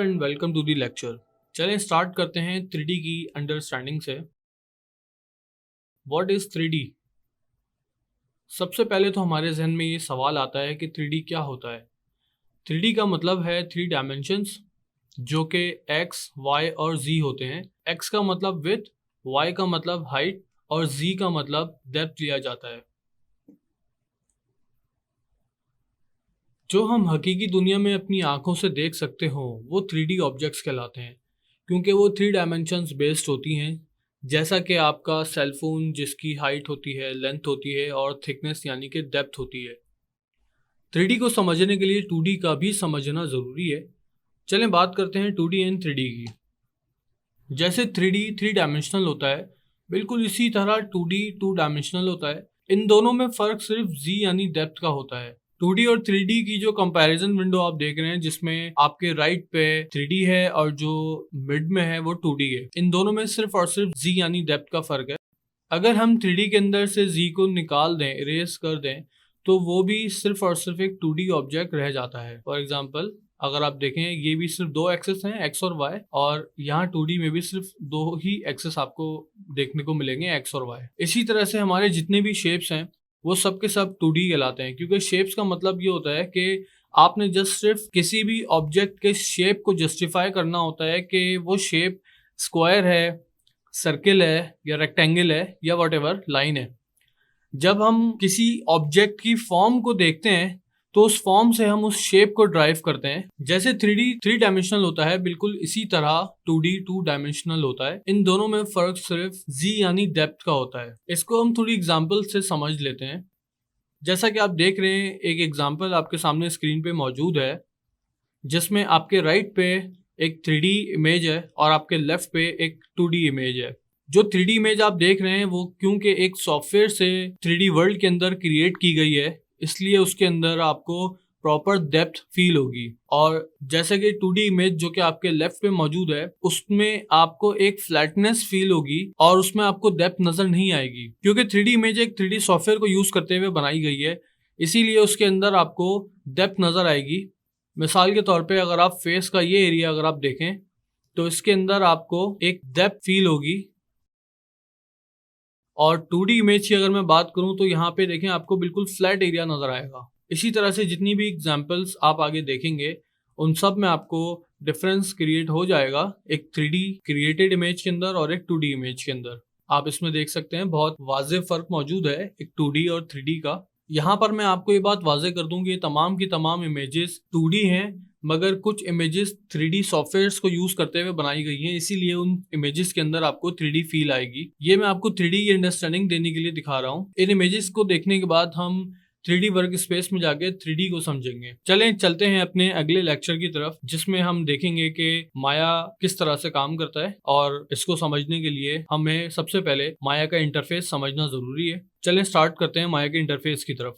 And welcome to the lecture. चलें start करते हैं 3D की अंडरस्टैंडिंग से। What is 3D? सबसे पहले तो हमारे जहन में ये सवाल आता है कि 3D क्या होता है। 3D का मतलब है 3 डायमेंशंस, जो कि x, y और z होते हैं। x का मतलब विड्थ, y का मतलब हाइट और z का मतलब डेप्थ लिया जाता है। जो हम हकीकी दुनिया में अपनी आंखों से देख सकते हो वो 3D ऑब्जेक्ट्स कहलाते हैं, क्योंकि वो 3 डायमेंशंस बेस्ड होती हैं। जैसा कि आपका सेल फोन, जिसकी हाइट होती है, लेंथ होती है और थिकनेस यानी कि डेप्थ होती है। 3D को समझने के लिए 2D का भी समझना ज़रूरी है। चलें बात करते हैं 2D एंड 3D की। जैसे 3D 3 डायमेंशनल होता है, बिल्कुल इसी तरह 2D 2 डायमेंशनल होता है। इन दोनों में फ़र्क सिर्फ Z यानी डेप्थ का होता है। 2D और 3D की जो कंपैरिजन विंडो आप देख रहे हैं, जिसमें आपके राइट पे 3D है और जो मिड में है वो 2D है, इन दोनों में सिर्फ और सिर्फ Z यानी डेप्थ का फ़र्क है। अगर हम 3D के अंदर से Z को निकाल दें, इरेज कर दें, तो वो भी सिर्फ और सिर्फ एक 2D ऑब्जेक्ट रह जाता है। फॉर एग्जाम्पल, अगर आप देखें, ये भी सिर्फ दो एक्सेस हैं, एक्स और वाई, और यहाँ 2D में भी सिर्फ दो ही एक्सेस आपको देखने को मिलेंगे, एक्स और वाई। इसी तरह से हमारे जितने भी शेप्स हैं वो सब के सब 2D कहलाते हैं, क्योंकि शेप्स का मतलब ये होता है कि आपने जस्ट सिर्फ किसी भी ऑब्जेक्ट के शेप को जस्टिफाई करना होता है कि वो शेप स्क्वायर है, सर्किल है या रेक्टेंगल है या व्हाटएवर लाइन है। जब हम किसी ऑब्जेक्ट की फॉर्म को देखते हैं तो उस फॉर्म से हम उस शेप को ड्राइव करते हैं। जैसे 3D 3 डायमेंशनल होता है, बिल्कुल इसी तरह 2D 2 डायमेंशनल होता है। इन दोनों में फर्क सिर्फ Z यानी डेप्थ का होता है। इसको हम थोड़ी एग्जांपल से समझ लेते हैं। जैसा कि आप देख रहे हैं, एक एग्जांपल आपके सामने स्क्रीन पे मौजूद है, जिसमें आपके राइट पे एक 3D इमेज है और आपके लेफ्ट पे एक 2D इमेज है। जो 3D इमेज आप देख रहे हैं वो क्योंकि एक सॉफ्टवेयर से 3D वर्ल्ड के अंदर क्रिएट की गई है, इसलिए उसके अंदर आपको प्रॉपर डेप्थ फील होगी। और जैसे कि 2D इमेज जो कि आपके लेफ्ट पे मौजूद है, उसमें आपको एक फ्लैटनेस फील होगी और उसमें आपको डेप्थ नजर नहीं आएगी, क्योंकि 3D इमेज एक 3D सॉफ्टवेयर को यूज करते हुए बनाई गई है, इसीलिए उसके अंदर आपको डेप्थ नजर आएगी। मिसाल के तौर पे अगर आप फेस का ये एरिया अगर आप देखें तो इसके अंदर आपको एक डेप्थ फील होगी। और 2D इमेज की अगर मैं बात करूं तो यहाँ पे देखें, आपको बिल्कुल फ्लैट एरिया नजर आएगा। इसी तरह से जितनी भी एग्जांपल्स आप आगे देखेंगे उन सब में आपको डिफरेंस क्रिएट हो जाएगा, एक 3D क्रिएटेड इमेज के अंदर और एक 2D इमेज के अंदर। आप इसमें देख सकते हैं बहुत वाज़ेह फर्क मौजूद है एक 2D और 3D का। यहाँ पर मैं आपको ये बात वाज़ेह कर दूं कि ये तमाम की तमाम इमेजेस 2D हैं, मगर कुछ इमेजेस 3D सॉफ्टवेयर्स को यूज करते हुए बनाई गई हैं, इसीलिए उन इमेजेस के अंदर आपको 3D फील आएगी। ये मैं आपको 3D की अंडरस्टैंडिंग देने के लिए दिखा रहा हूँ। इन इमेजेस को देखने के बाद हम 3D वर्क स्पेस में जाके 3D को समझेंगे। चलें चलते हैं अपने अगले लेक्चर की तरफ, जिसमें हम देखेंगे कि माया किस तरह से काम करता है, और इसको समझने के लिए हमें सबसे पहले माया का इंटरफेस समझना जरूरी है। चलें स्टार्ट करते हैं माया के इंटरफेस की तरफ।